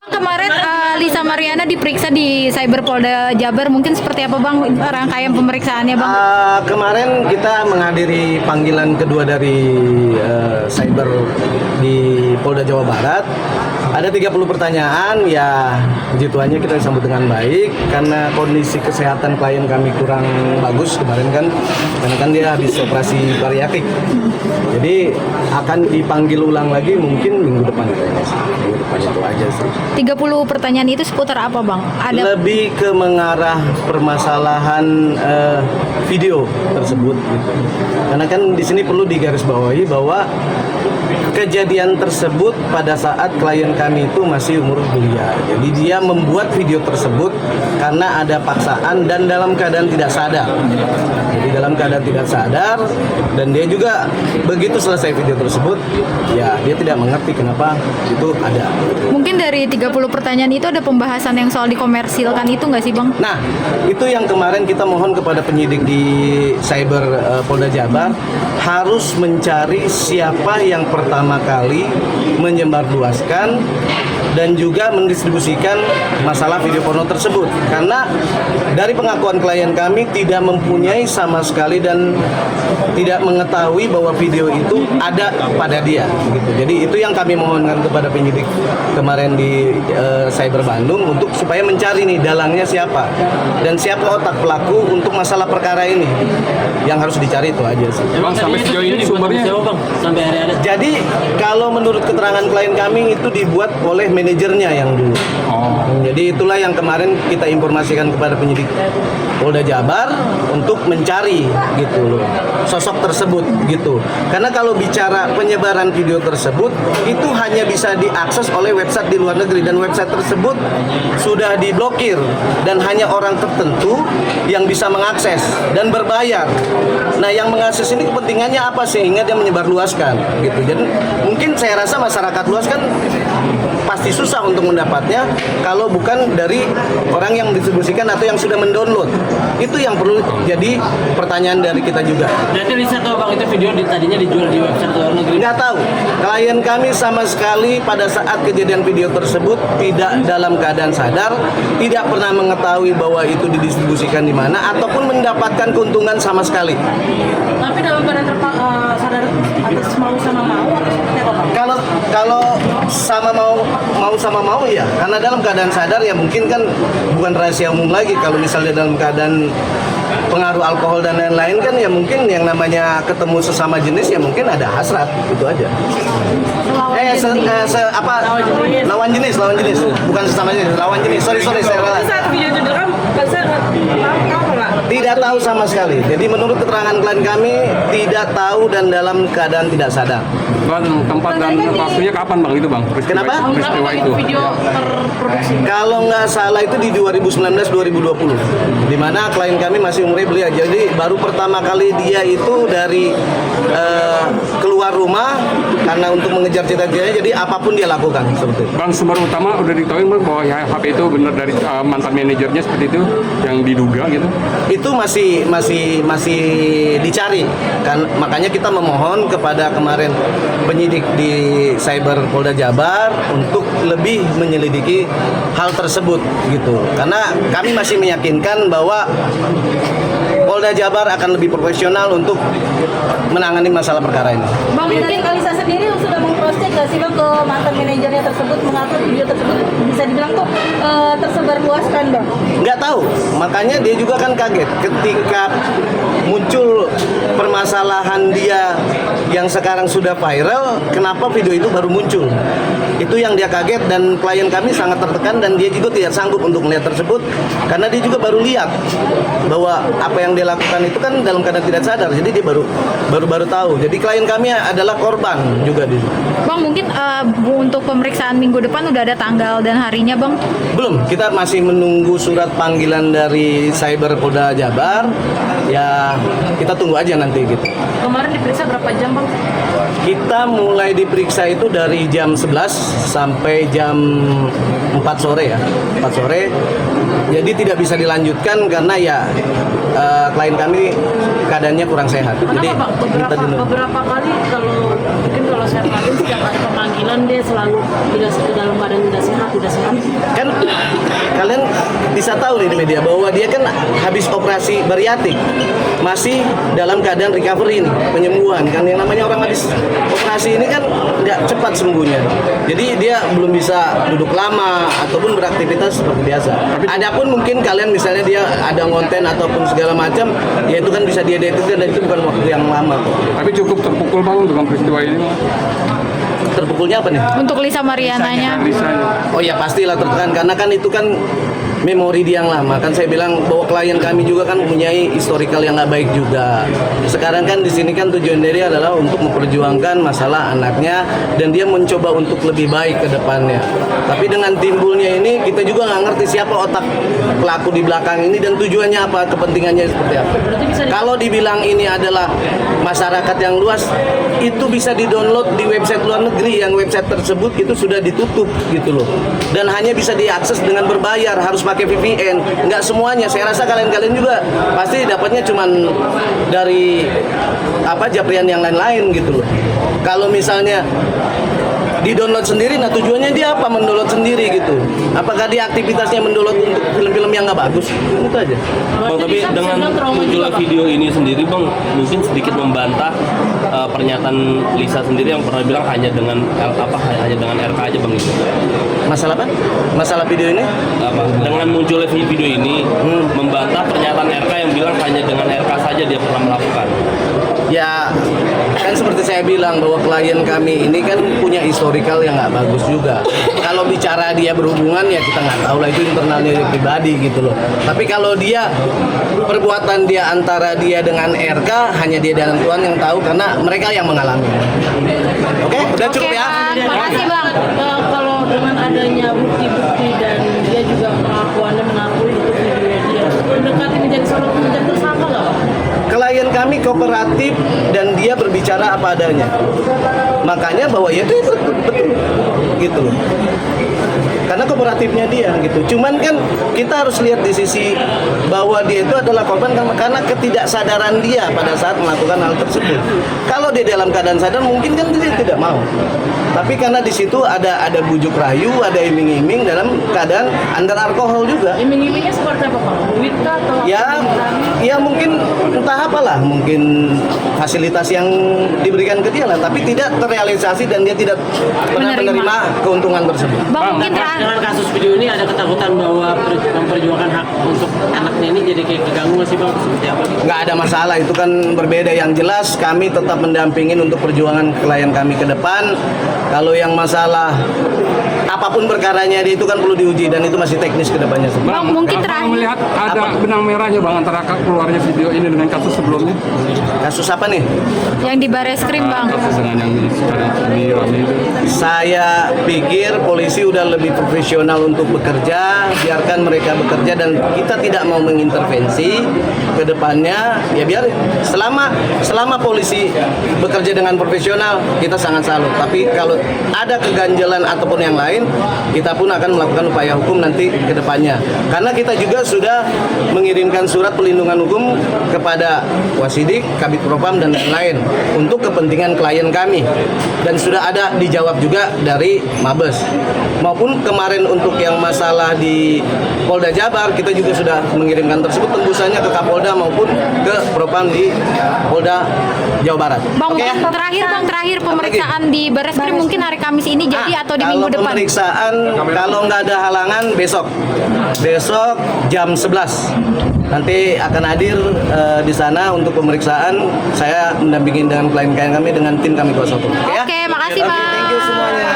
Kemarin Lisa Mariana diperiksa di Cyber Polda Jabar, mungkin seperti apa Bang rangkaian pemeriksaannya Bang? Kemarin kita menghadiri panggilan kedua dari Cyber di Polda Jawa Barat. Ada 30 pertanyaan, ya puji Tuhannya kita disambut dengan baik karena kondisi kesehatan klien kami kurang bagus kemarin kan, karena kan dia habis operasi bariatrik. Jadi akan dipanggil ulang lagi mungkin minggu depan kayaknya sih. Minggu depan itu aja sih. 30 pertanyaan itu seputar apa Bang? Lebih ke mengarah permasalahan video tersebut gitu. Karena kan di sini perlu digarisbawahi bahwa kejadian tersebut pada saat klien kami itu masih umur belia. Jadi dia membuat video tersebut karena ada paksaan dan dalam keadaan tidak sadar. Jadi dalam keadaan tidak sadar, dan dia juga begitu selesai video tersebut, ya dia tidak mengerti kenapa itu ada. Mungkin dari 30 pertanyaan itu ada pembahasan yang soal dikomersilkan itu nggak sih Bang? Nah, itu yang kemarin kita mohon kepada penyidik di Cyber Polda Jabar harus mencari siapa yang pertama kali menyebarluaskan dan juga mendistribusikan masalah video porno tersebut. Karena dari pengakuan klien kami tidak mempunyai sama sekali dan tidak mengetahui bahwa video itu ada pada dia gitu. Jadi itu yang kami mohonkan kepada penyidik kemarin di Cyber Bandung untuk supaya mencari nih dalangnya siapa dan siapa otak pelaku untuk masalah perkara ini. Yang harus dicari itu aja sih. Bang, sampai sejauh ini sumbernya Bang, sampai hari-hari. Jadi kalau menurut keterangan klien kami itu dibuat oleh manajernya yang dulu. Jadi itulah yang kemarin kita informasikan kepada penyidik Polda Jabar untuk mencari gitu loh sosok tersebut gitu. Karena kalau bicara penyebaran video tersebut itu hanya bisa diakses oleh website di luar negeri dan website tersebut sudah diblokir dan hanya orang tertentu yang bisa mengakses dan berbayar. Nah, yang mengakses ini kepentingannya apa sehingga dia menyebarluaskan gitu. Jadi mungkin saya rasa masyarakat luas kan pasti susah untuk mendapatnya kalau bukan dari orang yang mendistribusikan atau yang sudah mendownload. Itu yang perlu jadi pertanyaan dari kita juga. Berarti Lisa tahu Bang itu video tadinya dijual di website luar negeri? Nggak tahu. Klien kami sama sekali pada saat kejadian video tersebut tidak dalam keadaan sadar, tidak pernah mengetahui bahwa itu didistribusikan di mana ataupun mendapatkan keuntungan sama sekali. Tapi dalam keadaan sadar atas mau sama mau atau seperti apa Bang? Kalau sama mau ya, karena dalam keadaan sadar ya mungkin kan bukan rahasia umum lagi. Kalau misalnya dalam keadaan pengaruh alkohol dan lain-lain kan ya mungkin yang namanya ketemu sesama jenis ya mungkin ada hasrat, itu aja. Lawan jenis bukan sesama jenis, lawan jenis. Sorry saya ralat. Saat video itu direkam, saya tahu nggak? Tidak tahu sama sekali. Jadi menurut keterangan klien kami tidak tahu dan dalam keadaan tidak sadar. Bang, tempat dan waktunya kapan Bang itu Bang? Kenapa? Peristiwa itu. Video terproduksi. Kalau nggak salah itu di 2019-2020, di mana klien kami masih umurnya belia. Jadi baru pertama kali dia itu dari keluar rumah karena untuk mengejar cita-citanya. Jadi apapun dia lakukan seperti itu. Bang, sumber utama udah diketahui Bang bahwa ya, HP itu benar dari mantan manajernya seperti itu yang diduga gitu. Itu masih dicari kan, makanya kita memohon kepada kemarin penyidik di Cyber Polda Jabar untuk lebih menyelidiki hal tersebut gitu, karena kami masih meyakinkan bahwa Polda Jabar akan lebih profesional untuk menangani masalah perkara ini. Bang, dari Kalisa sendiri sudah mengcross check nggak sih Bang ke mantan manajernya tersebut mengaku video tersebut bisa dibilang tuh tersebar luaskan Bang? Nggak tahu, makanya dia juga kan kaget ketika muncul permasalahan dia yang sekarang sudah viral, kenapa video itu baru muncul. Itu yang dia kaget dan klien kami sangat tertekan dan dia juga tidak sanggup untuk melihat tersebut karena dia juga baru lihat bahwa apa yang dia lakukan itu kan dalam keadaan tidak sadar, jadi dia baru tahu. Jadi klien kami adalah korban juga di situ. Bang, mungkin untuk pemeriksaan minggu depan udah ada tanggal dan harinya Bang? Belum, kita masih menunggu surat panggilan dari Cyber Polda Jabar. Ya, kita tunggu aja nanti gitu. Kemarin diperiksa berapa jam Bang? Kita mulai diperiksa itu dari jam 11 sampai jam 4 sore ya. 4 sore. Jadi tidak bisa dilanjutkan karena ya klien kami keadaannya kurang sehat. Jadi Kenapa Bang? Beberapa kali kalau saya perhatiin setiap ada pemanggilan kan dia selalu tidak dalam badan tidak sehat. Kan kalian bisa tahu nih di media bahwa dia kan habis operasi bariatik, masih dalam keadaan recovery nih, penyembuhan kan. Yang namanya orang habis operasi ini kan nggak cepat sembuhnya, jadi dia belum bisa duduk lama ataupun beraktivitas seperti biasa. Adapun mungkin kalian misalnya dia ada ngonten ataupun segala macam, ya itu kan bisa dia deteksi dan itu bukan waktu yang lama kok. Tapi cukup terpukul Bang dengan peristiwa ini Bang. Terpukulnya apa nih? Untuk Lisa Mariananya. Lisanya. Oh ya pastilah tertekan, karena kan itu kan memori dia yang lama. Kan saya bilang bahwa klien kami juga kan mempunyai historical yang nggak baik juga. Sekarang kan di sini kan tujuan dia adalah untuk memperjuangkan masalah anaknya dan dia mencoba untuk lebih baik ke depannya. Tapi dengan timbulnya ini kita juga nggak ngerti siapa otak pelaku di belakang ini dan tujuannya apa, kepentingannya seperti apa. Kalau dibilang ini adalah masyarakat yang luas, itu bisa di-download di website luar negeri yang website tersebut itu sudah ditutup gitu loh. Dan hanya bisa diakses dengan berbayar, harus pakai VPN. Nggak semuanya, saya rasa kalian-kalian juga pasti dapatnya cuman dari japrian yang lain-lain gitu loh. Kalau misalnya di-download sendiri, nah tujuannya dia apa mendownload sendiri gitu? Apakah dia aktivitasnya mendownload untuk film-film yang nggak bagus? Itu aja. Bang, tapi dengan munculnya video ini sendiri Bang, mungkin sedikit membantah pernyataan Lisa sendiri yang pernah bilang hanya dengan RK aja Bang itu. Masalah apa? Masalah video ini? Dengan munculnya video ini membantah pernyataan RK yang bilang hanya dengan RK saja dia pernah melakukan. Ya, kan seperti saya bilang bahwa klien kami ini kan punya historical yang nggak bagus juga. Kalau bicara dia berhubungan ya kita nggak tahu lah, itu internalnya dia pribadi gitu loh. Tapi kalau dia perbuatan dia antara dia dengan RK hanya dia dan Tuhan yang tahu karena mereka yang mengalami. Oke, udah cukup Oke, ya. Bang. Makasih Bang. Kalau dengan adanya bukti-bukti dan dia juga mengakui itu video dia, mendekati menjadi seorang menjadi tersangka nggak Pak? Klien kami kooperatif dan dia berbicara apa adanya. Makanya bahwa ya itu betul gitu loh. Karena kooperatifnya dia gitu. Cuman kan kita harus lihat di sisi bahwa dia itu adalah korban karena ketidaksadaran dia pada saat melakukan hal tersebut. Kalau dia dalam keadaan sadar mungkin kan dia tidak mau. Tapi karena di situ ada bujuk rayu, ada iming-iming dalam keadaan under alkohol juga. Iming-imingnya seperti apa Pak? Duit kah atau Ya mungkin entah apalah, mungkin fasilitas yang diberikan ke dia lah, tapi tidak terrealisasi dan dia tidak pernah menerima keuntungan tersebut. Bang, mungkin Dengan kasus video ini ada ketakutan bahwa memperjuangkan hak untuk anaknya ini jadi kayak keganggu nggak sih Bang? Seperti apa? Nggak ada masalah, itu kan berbeda. Yang jelas kami tetap mendampingin untuk perjuangan klien kami ke depan. Kalau yang masalah apapun perkaranya dia itu kan perlu diuji dan itu masih teknis ke depannya. Bang, mungkin Bang terakhir. melihat ada benang merahnya Bang antara keluarnya video ini dengan kasus sebelumnya. Kasus apa nih? Yang di Bareskrim Bang. Kasus dengan yang sekarang ini rame itu. Saya pikir polisi udah lebih profesional untuk bekerja, biarkan mereka bekerja dan kita tidak mau mengintervensi ke depannya. Ya biar selama polisi bekerja dengan profesional, kita sangat salut. Tapi kalau ada keganjalan ataupun yang lain, kita pun akan melakukan upaya hukum nanti ke depannya. Karena kita juga sudah mengirimkan surat pelindungan hukum kepada Wasidik, Kabid Propam dan lain-lain untuk kepentingan klien kami. Dan sudah ada dijawab juga dari Mabes. Maupun kemarin untuk yang masalah di Polda Jabar, kita juga sudah mengirimkan tersebut tembusannya ke Kapolda maupun ke Propam di Polda Jawa Barat. Bang, Oke? mungkin terakhir pemeriksaan di Bareskrim mungkin hari Kamis ini jadi atau di minggu Kalau depan. pemeriksaan, kalau nggak ada halangan besok jam 11 nanti akan hadir di sana untuk pemeriksaan. Saya mendampingi dengan klien kami dengan tim kami kuasa hukum. Oke, makasih Oke, Bang. thank you semuanya.